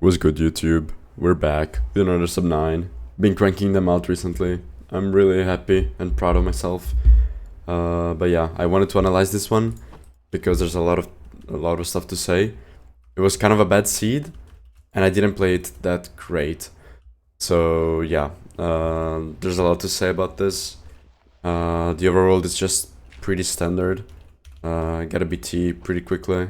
Was good, YouTube? We're back with another sub 9. Been cranking them out recently. I'm really happy and proud of myself. But yeah, I wanted to analyze this one because there's a lot of stuff to say. It was kind of a bad seed, and I didn't play it that great. So yeah, there's a lot to say about this. The overworld is just pretty standard. Get a BT pretty quickly.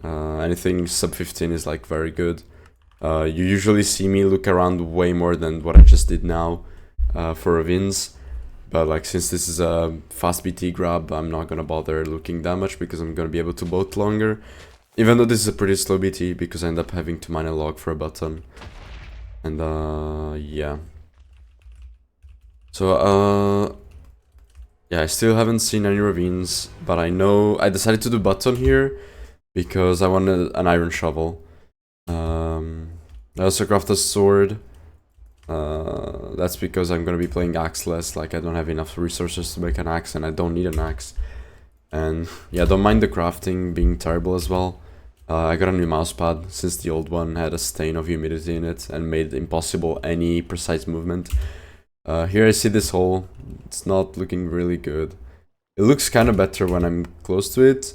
Anything sub 15 is like very good. You usually see me look around way more than what I just did now for ravines. But like since this is a fast BT grab, I'm not gonna bother looking that much because I'm gonna be able to boat longer. Even though this is a pretty slow BT because I end up having to mine a log for a button. And yeah. So yeah, I still haven't seen any ravines, but I know I decided to do button here because I wanted an iron shovel. I also craft a sword. That's because I'm gonna be playing axe less. Like I don't have enough resources to make an axe, and I don't need an axe. And yeah, don't mind the crafting being terrible as well. I got a new mousepad since the old one had a stain of humidity in it and made impossible any precise movement. Here I see this hole. It's not looking really good. It looks kind of better when I'm close to it.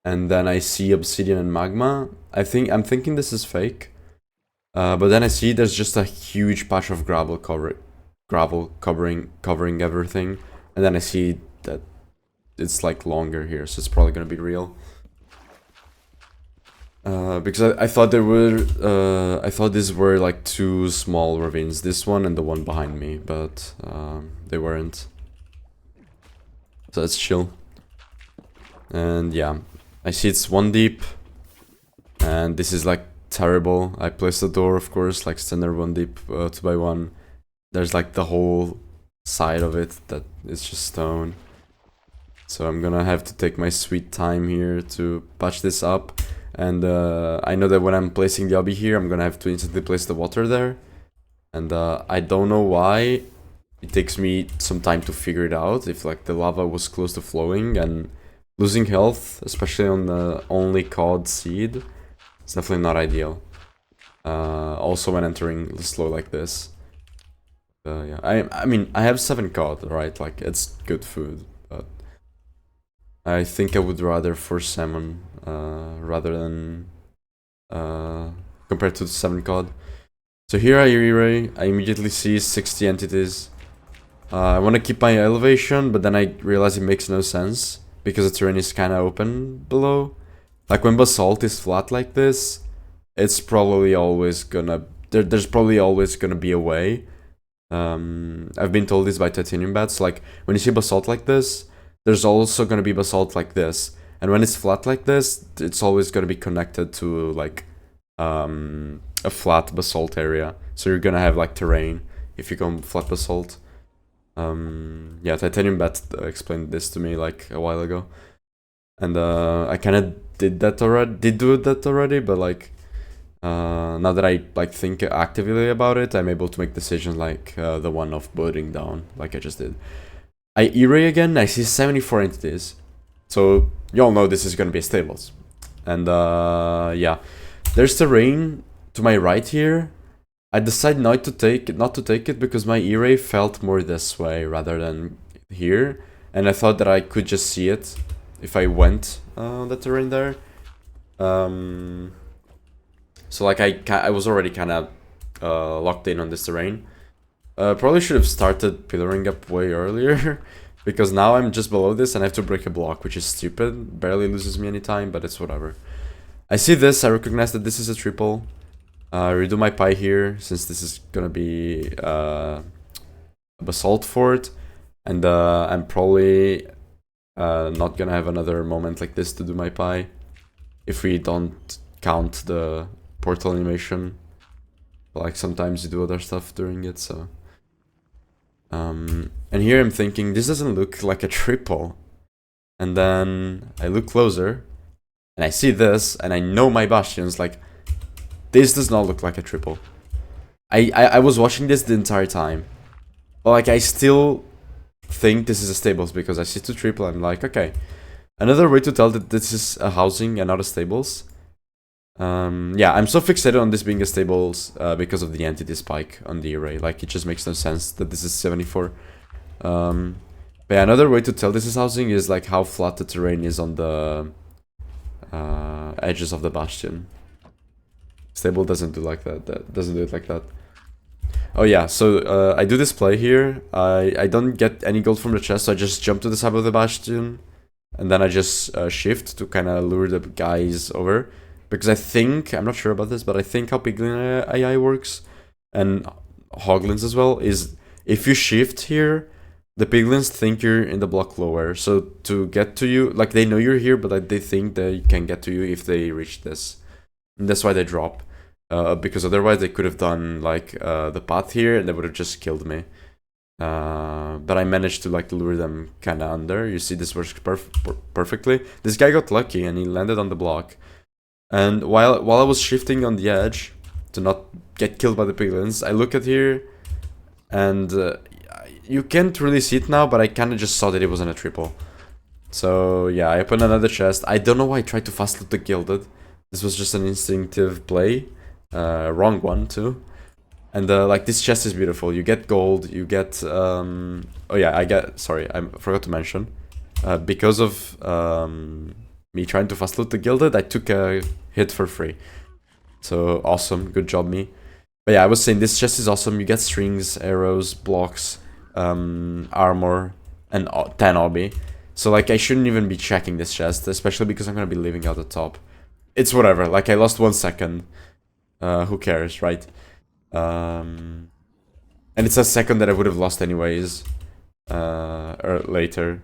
And then I see obsidian and magma. I'm thinking this is fake. But then I see there's just a huge patch of gravel covering everything. And then I see that it's like longer here, so it's probably gonna be real. Because I thought I thought these were like two small ravines, this one and the one behind me, but they weren't. So let's chill. And yeah, I see it's one deep, and this is like terrible. I placed the door, of course, like standard one deep, 2x1. There's like the whole side of it that is just stone. So I'm gonna have to take my sweet time here to patch this up. And I know that when I'm placing the obby here, I'm gonna have to instantly place the water there. And I don't know why. It takes me some time to figure it out, if like the lava was close to flowing, and losing health, especially on the only cod seed, it's definitely not ideal. Also when entering slow like this. Yeah, I mean, I have 7 cod, right? Like, it's good food, but I think I would rather force salmon rather than compared to the 7 cod. So here I re-ray, I immediately see 60 entities. I want to keep my elevation, but then I realize it makes no sense because the terrain is kind of open below. Like when basalt is flat like this, it's probably always gonna... There's probably always gonna be a way. I've been told this by titanium bats. Like when you see basalt like this, there's also gonna be basalt like this. And when it's flat like this, it's always gonna be connected to like a flat basalt area. So you're gonna have like terrain if you go flat basalt. Yeah, titanium bat explained this to me like a while ago. And I kind of did that already, but like now that I like think actively about it, I'm able to make decisions like the one of boating down, like I just did. I E-ray again, I see 74 entities. So you all know this is gonna be a stables. And yeah, there's terrain to my right here. I decided not to take it because my E-ray felt more this way rather than here. And I thought that I could just see it if I went the terrain there. So like I was already kind of locked in on this terrain. Probably should have started pillaring up way earlier because now I'm just below this and I have to break a block, which is stupid. Barely loses me any time, but it's whatever. I see this, I recognize that this is a triple. Redo my pie here since this is gonna be a basalt fort, and I'm probably not gonna have another moment like this to do my pie if we don't count the portal animation. Like sometimes you do other stuff during it, so and here I'm thinking this doesn't look like a triple, and then I look closer and I see this and I know my bastions. Like, this does not look like a triple. I was watching this the entire time, but like I still think this is a stables because I see 2 triple. I'm like, okay, another way to tell that this is a housing and not a stables Yeah, I'm so fixated on this being a stable because of the entity spike on the array. Like, it just makes no sense that this is 74. But yeah, another way to tell this is housing is like how flat the terrain is on the edges of the bastion. Stable doesn't do like that. That doesn't do it like that. Oh yeah, so I do this play here. I don't get any gold from the chest, so I just jump to the side of the bastion, and then I just shift to kind of lure the guys over. Because I think, I'm not sure about this, but I think how Piglin AI works, and Hoglins as well, is if you shift here, the Piglins think you're in the block lower. So to get to you, like they know you're here, but like, they think they can get to you if they reach this. And that's why they drop. Because otherwise they could have done like the path here and they would have just killed me. But I managed to like lure them kind of under. You see, this works perfectly. This guy got lucky and he landed on the block. And while I was shifting on the edge to not get killed by the piglins, I look at here, and you can't really see it now, but I kind of just saw that it wasn't a triple. So yeah, I opened another chest. I don't know why I tried to fast loot the gilded. This was just an instinctive play. Wrong one too. And like, this chest is beautiful. You get gold, you get oh yeah, sorry, I forgot to mention. Because of me trying to fast loot the gilded, I took a hit for free. So awesome, good job me. But yeah, I was saying this chest is awesome. You get strings, arrows, blocks, armor, and 10 obby. So like, I shouldn't even be checking this chest, especially because I'm gonna be leaving out the top. It's whatever, like I lost 1 second. Who cares, right? And it's a second that I would have lost anyways, or later.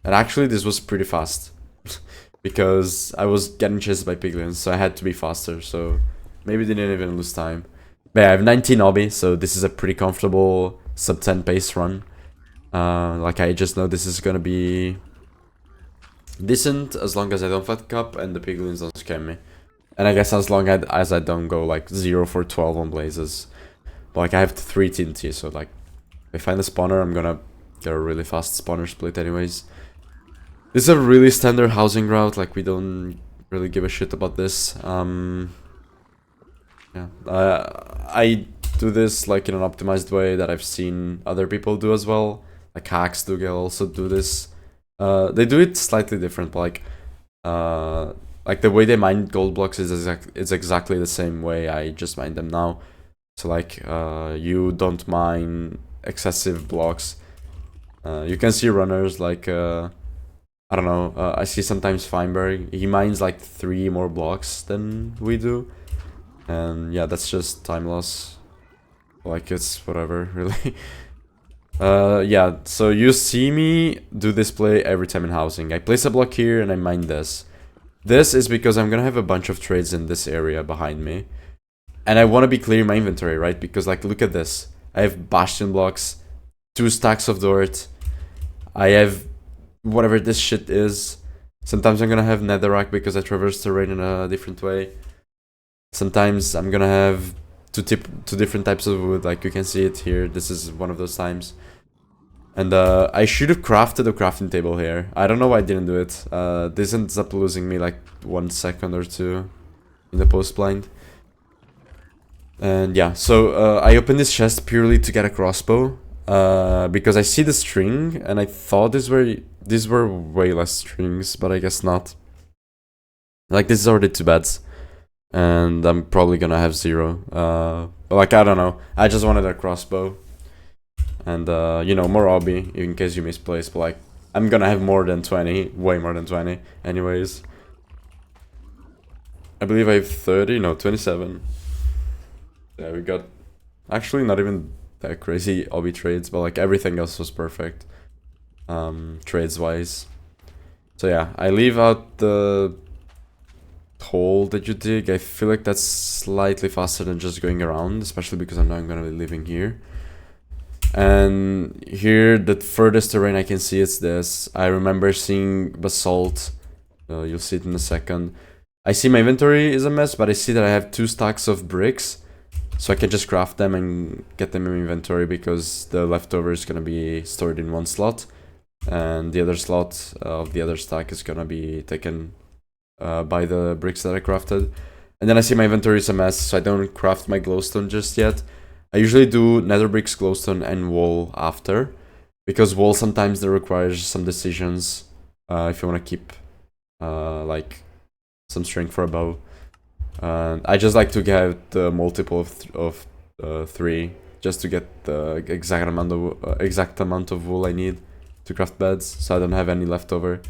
And actually this was pretty fast. Because I was getting chased by piglins, so I had to be faster, so maybe didn't even lose time. But yeah, I have 19 obby, so this is a pretty comfortable sub 10 pace run. Like, I just know this is gonna be decent as long as I don't flat cup and the piglins don't scam me. And I guess as long as I don't go like 0 for 12 on blazes. But like, I have 3 TNT, so like, if I find a spawner, I'm gonna get a really fast spawner split anyways. This is a really standard housing route, like we don't really give a shit about this. Yeah, I do this like in an optimized way that I've seen other people do as well. Like hacks do also do this. They do it slightly different, but like the way they mine gold blocks is exactly the same way I just mine them now. So like, you don't mine excessive blocks. You can see runners like I don't know, I see sometimes Feinberg, he mines like 3 more blocks than we do. And yeah, that's just time loss. Like, it's whatever, really. Yeah, so you see me do this play every time in housing. I place a block here and I mine this. This is because I'm gonna have a bunch of trades in this area behind me. And I want to be clearing my inventory, right? Because like, look at this. I have bastion blocks, 2 stacks of dirt. I have whatever this shit is. Sometimes I'm gonna have netherrack because I traverse terrain in a different way. Sometimes I'm gonna have two different types of wood, like you can see it here. This is one of those times. And I should have crafted a crafting table here. I don't know why I didn't do it. This ends up losing me like 1 second or 2 in the post blind. And yeah, so I opened this chest purely to get a crossbow. Because I see the string, and I thought these were way less strings, but I guess not. Like, this is already 2 beds, and I'm probably gonna have 0. But like, I don't know. I just wanted a crossbow, and you know, more obby in case you misplace. But like, I'm gonna have more than 20, way more than 20, anyways. I believe I have 30, no, 27. Yeah, we got actually not even that crazy obby trades, but like everything else was perfect, trades wise. So yeah, I leave out the hole that you dig. I feel like that's slightly faster than just going around, especially because I'm not gonna be living here. And here, the furthest terrain I can see is this. I remember seeing basalt. You'll see it in a second. I see my inventory is a mess, but I see that I have 2 stacks of bricks. So I can just craft them and get them in inventory because the leftover is gonna be stored in 1 slot. And the other slot of the other stack is gonna be taken by the bricks that I crafted. And then I see my inventory is a mess, so I don't craft my glowstone just yet. I usually do nether bricks, glowstone, and wool after. Because wool sometimes that requires some decisions if you want to keep like some string for a bow. I just like to get the multiple of 3 just to get the exact amount of wool I need to craft beds, so I don't have any left over.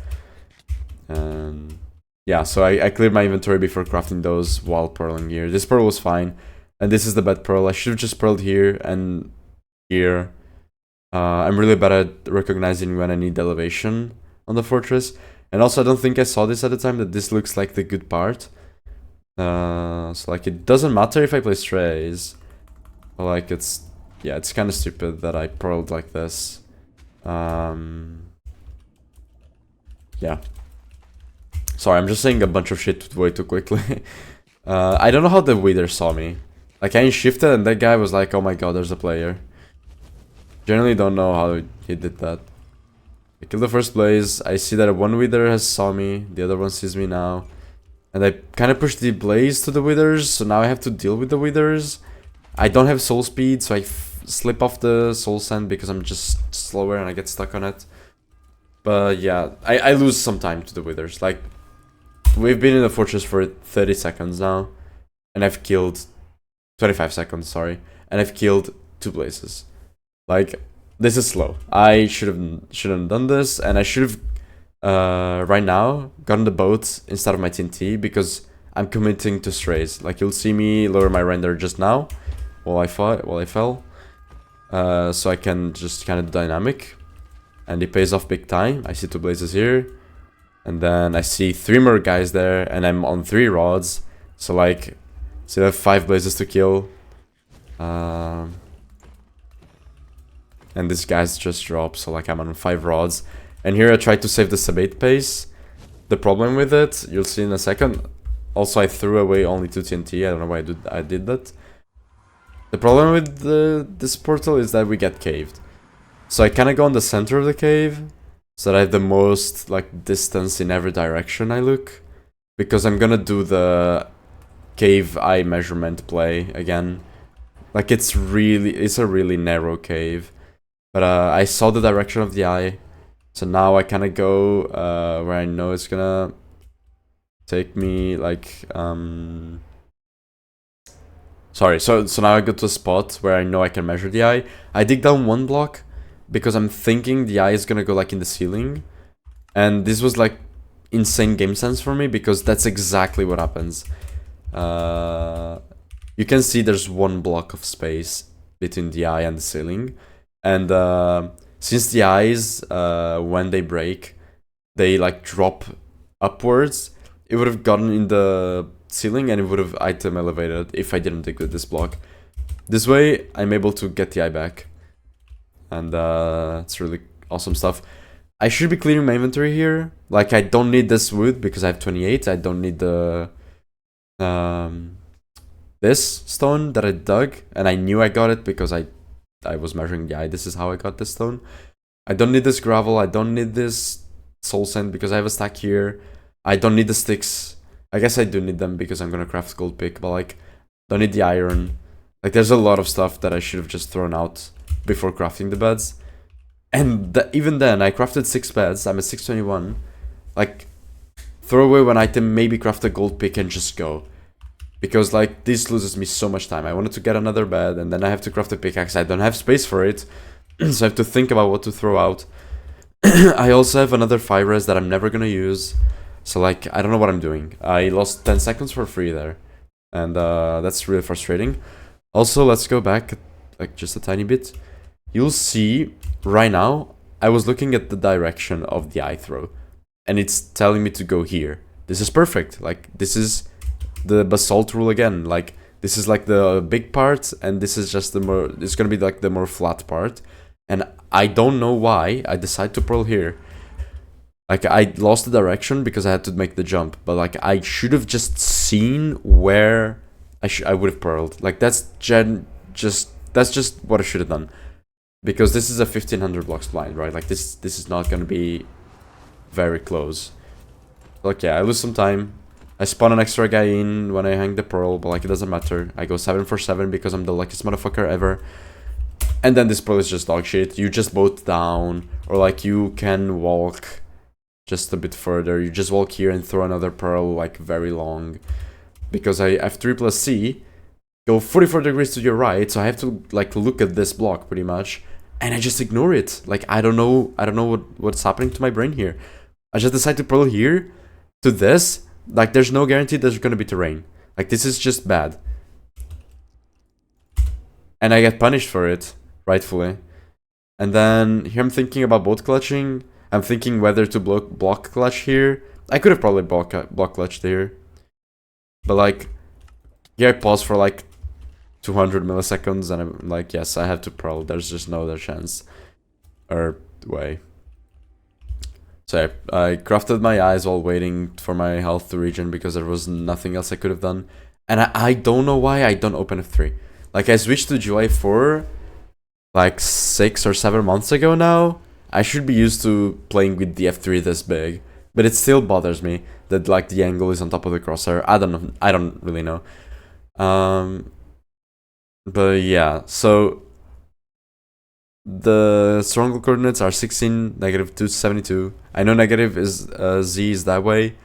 And yeah, so I cleared my inventory before crafting those while pearling here. This pearl was fine, and this is the bed pearl. I should have just pearled here and here. I'm really bad at recognizing when I need elevation on the fortress. And also, I don't think I saw this at the time, that this looks like the good part. So, like, it doesn't matter if I play strays. But, like, it's kind of stupid that I pearled like this. Yeah. Sorry, I'm just saying a bunch of shit way too quickly. I don't know how the wither saw me. Like, I shifted and that guy was like, oh my god, there's a player. Generally don't know how he did that. I killed the first blaze. I see that one wither has saw me. The other one sees me now. And I kind of pushed the blaze to the withers, so now I have to deal with the withers. I don't have soul speed, so I slip off the soul sand because I'm just slower and I get stuck on it. But yeah, I lose some time to the withers. Like, we've been in the fortress for 30 seconds now. And I've killed... 25 seconds, sorry. And I've killed 2 blazes. Like, this is slow. I shouldn't have done this, and I should have right now gotten the boat instead of my TNT because I'm committing to strays. Like, you'll see me lower my render just now while I fell, so I can just kind of dynamic, and it pays off big time. I see 2 blazes here, and then I see 3 more guys there, and I'm on 3 rods. So like, I have 5 blazes to kill. And this guy's just dropped, so like I'm on 5 rods. And here I tried to save the sub-8 pace. The problem with it, you'll see in a second. Also, I threw away only 2 TNT. I don't know why I did that. The problem with this portal is that we get caved. So I kind of go on the center of the cave, so that I have the most like distance in every direction I look. Because I'm gonna do the cave eye measurement play again. Like, it's a really narrow cave. But I saw the direction of the eye, so now I kind of go where I know it's gonna take me, like, sorry, so now I go to a spot where I know I can measure the eye. I dig down 1 block, because I'm thinking the eye is gonna go, like, in the ceiling. And this was, like, insane game sense for me, because that's exactly what happens. You can see there's 1 block of space between the eye and the ceiling. And since the eyes, when they break, they like drop upwards, it would have gotten in the ceiling and it would have item elevated if I didn't dig with this block. This way, I'm able to get the eye back. And it's really awesome stuff. I should be clearing my inventory here. Like, I don't need this wood because I have 28. I don't need the this stone that I dug. And I knew I got it because I was measuring the eye. This is how I got this stone. I don't need this gravel. I don't need this soul sand because I have a stack here. I don't need the sticks. I guess I do need them because I'm gonna craft gold pick, but like, don't need the iron. Like, there's a lot of stuff that I should have just thrown out before crafting the beds. And even then, I crafted 6 beds. I'm at 621. Like, throw away 1 item, maybe craft a gold pick and just go. Because, like, this loses me so much time. I wanted to get another bed, and then I have to craft a pickaxe. I don't have space for it, so I have to think about what to throw out. I also have another 5 res that I'm never gonna use. So, like, I don't know what I'm doing. I lost 10 seconds for free there. And that's really frustrating. Also, let's go back, like, just a tiny bit. You'll see, right now, I was looking at the direction of the eye throw. And it's telling me to go here. This is perfect. Like, this is the basalt rule again. Like, this is like the big part, and this is just the more, it's gonna be like the more flat part. And I don't know why I decided to pearl here. Like, I lost the direction because I had to make the jump, but like, I should have just seen where I would have pearled. Like, that's just what I should have done. Because this is a 1500 blocks blind, right? Like, this is not gonna be very close. Like, yeah, I lose some time. I spawn an extra guy in when I hang the pearl, but like it doesn't matter. I go 7 for 7 because I'm the luckiest motherfucker ever. And then this pearl is just dog shit. You just boat down, or like you can walk just a bit further. You just walk here and throw another pearl like very long. Because I have 3 plus C, go 44 degrees to your right, so I have to like look at this block pretty much. And I just ignore it. Like I don't know what's happening to my brain here. I just decide to pearl here to this. Like there's no guarantee there's gonna be terrain. Like this is just bad. And I get punished for it, rightfully. And then here I'm thinking about boat clutching. I'm thinking whether to block clutch here. I could have probably block clutched here. But like, here I pause for like 200 milliseconds and I'm like, yes, I have to pearl. There's just no other chance or way. So I crafted my eyes while waiting for my health to regen because there was nothing else I could have done. And I don't know why I don't open F3. Like I switched to GUI 4 like 6 or 7 months ago now. I should be used to playing with the F3 this big. But it still bothers me that like the angle is on top of the crosshair. I don't know. I don't really know. But yeah, so the stronghold coordinates are 16, negative 272. I know negative is Z is that way.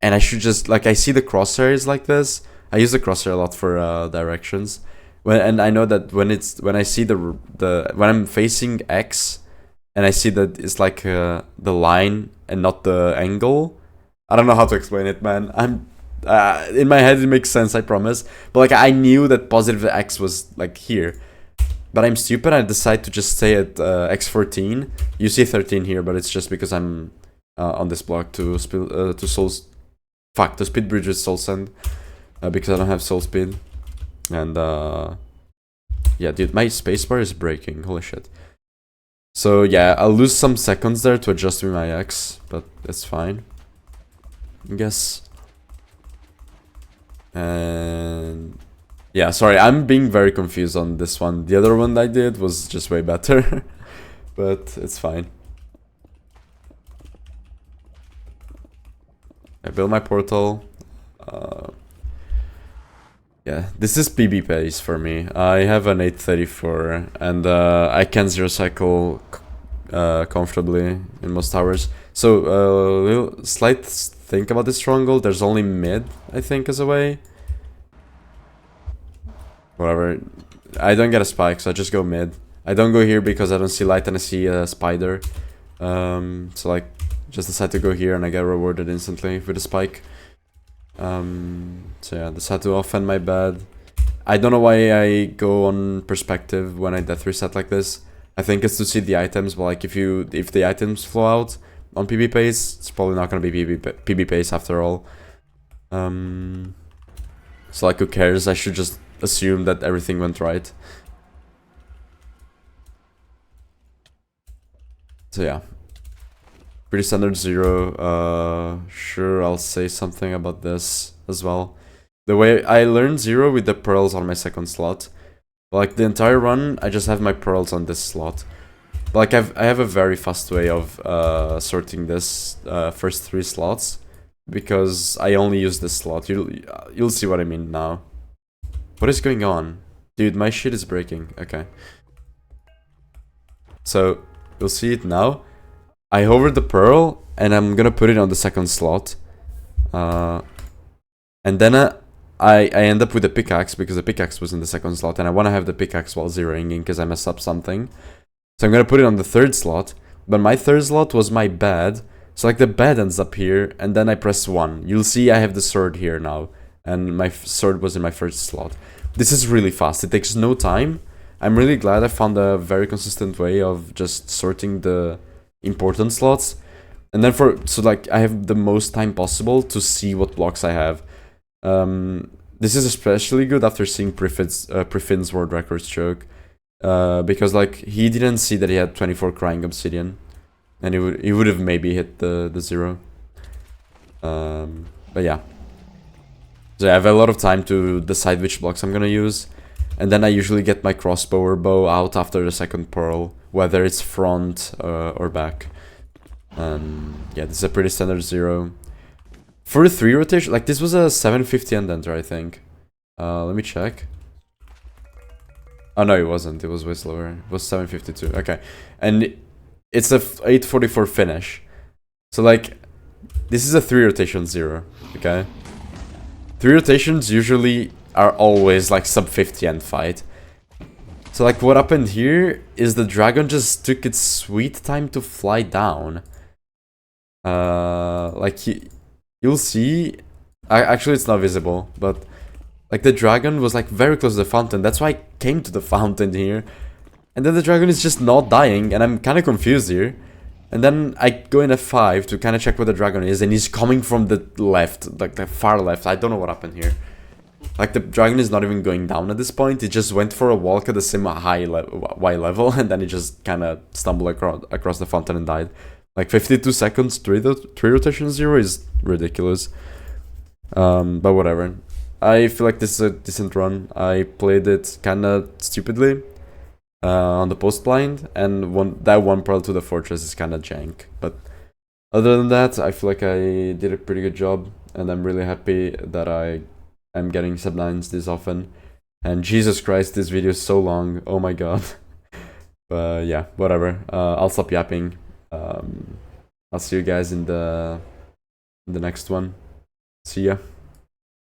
And I should just like I see the crosshairs like this. I use the crosshair a lot for directions. And I know that when I see when I'm facing X and I see that it's like the line and not the angle. I don't know how to explain it, man. I'm in my head it makes sense, I promise. But like I knew that positive X was like here. But I'm stupid. I decide to just stay at X14. You see 13 here, but it's just because I'm on this block to speed bridge with soul send because I don't have soul speed. And yeah, dude, my spacebar is breaking. Holy shit. So yeah, I'll lose some seconds there to adjust with my X, but it's fine, I guess. And yeah, sorry, I'm being very confused on this one. The other one I did was just way better, but it's fine. I built my portal. Yeah, this is PB pace for me. I have an 834 and I can zero cycle comfortably in most towers. So little slight think about this stronghold. There's only mid, I think, as a way. Whatever. I don't get a spike, so I just go mid. I don't go here because I don't see light and I see a spider. So like, just decide to go here and I get rewarded instantly with a spike. So yeah, decide to offend my bed. I don't know why I go on perspective when I death reset like this. I think it's to see the items, but like if the items flow out on PB pace, it's probably not gonna be PB pace after all. So like who cares? I should just assume that everything went right. So yeah. Pretty standard 0. Sure, I'll say something about this as well. The way I learned 0 with the pearls on my second slot. Like the entire run, I just have my pearls on this slot. Like I have a very fast way of sorting this first 3 slots because I only use this slot. You'll see what I mean now. What is going on? Dude, my shit is breaking. Okay. So, you'll see it now. I hover the pearl, and I'm gonna put it on the second slot. And then I end up with a pickaxe, because the pickaxe was in the second slot, and I want to have the pickaxe while zeroing in, because I messed up something. So I'm gonna put it on the third slot, but my third slot was my bed. So like the bed ends up here, and then I press 1. You'll see I have the sword here now, and my sword was in my first slot. This is really fast, it takes no time. I'm really glad I found a very consistent way of just sorting the important slots. And then so like I have the most time possible to see what blocks I have. This is especially good after seeing Prifin's world record stroke. Because like he didn't see that he had 24 crying obsidian. And he would have maybe hit the 0. But yeah. So I have a lot of time to decide which blocks I'm gonna use. And then I usually get my crossbow or bow out after the second pearl, whether it's front or back. Yeah, this is a pretty standard 0. For a 3 rotation, like this was a 750 end enter, I think. Let me check. Oh no, it wasn't. It was way slower. It was 752. Okay, and it's a 844 finish. So like, this is a 3 rotation 0. Okay, 3 rotations usually are always like sub 50 end fight. So like, what happened here is the dragon just took its sweet time to fly down. Like you'll see. Actually, it's not visible, but like the dragon was like very close to the fountain. That's why I came to the fountain here. And then the dragon is just not dying, and I'm kind of confused here. And then I go in F5 to kind of check where the dragon is, and he's coming from the left, like the far left. I don't know what happened here. Like the dragon is not even going down at this point. It just went for a walk at the same Y level, and then it just kind of stumbled across the fountain and died. Like 52 seconds, 3 rotation 0 is ridiculous. But whatever. I feel like this is a decent run. I played it kind of stupidly on the post blind, and that one pearl to the fortress is kind of jank. But other than that, I feel like I did a pretty good job, and I'm really happy that I am getting sub 9s this often. And Jesus Christ, this video is so long. Oh my god. But yeah, whatever. I'll stop yapping. I'll see you guys in the next one. See ya.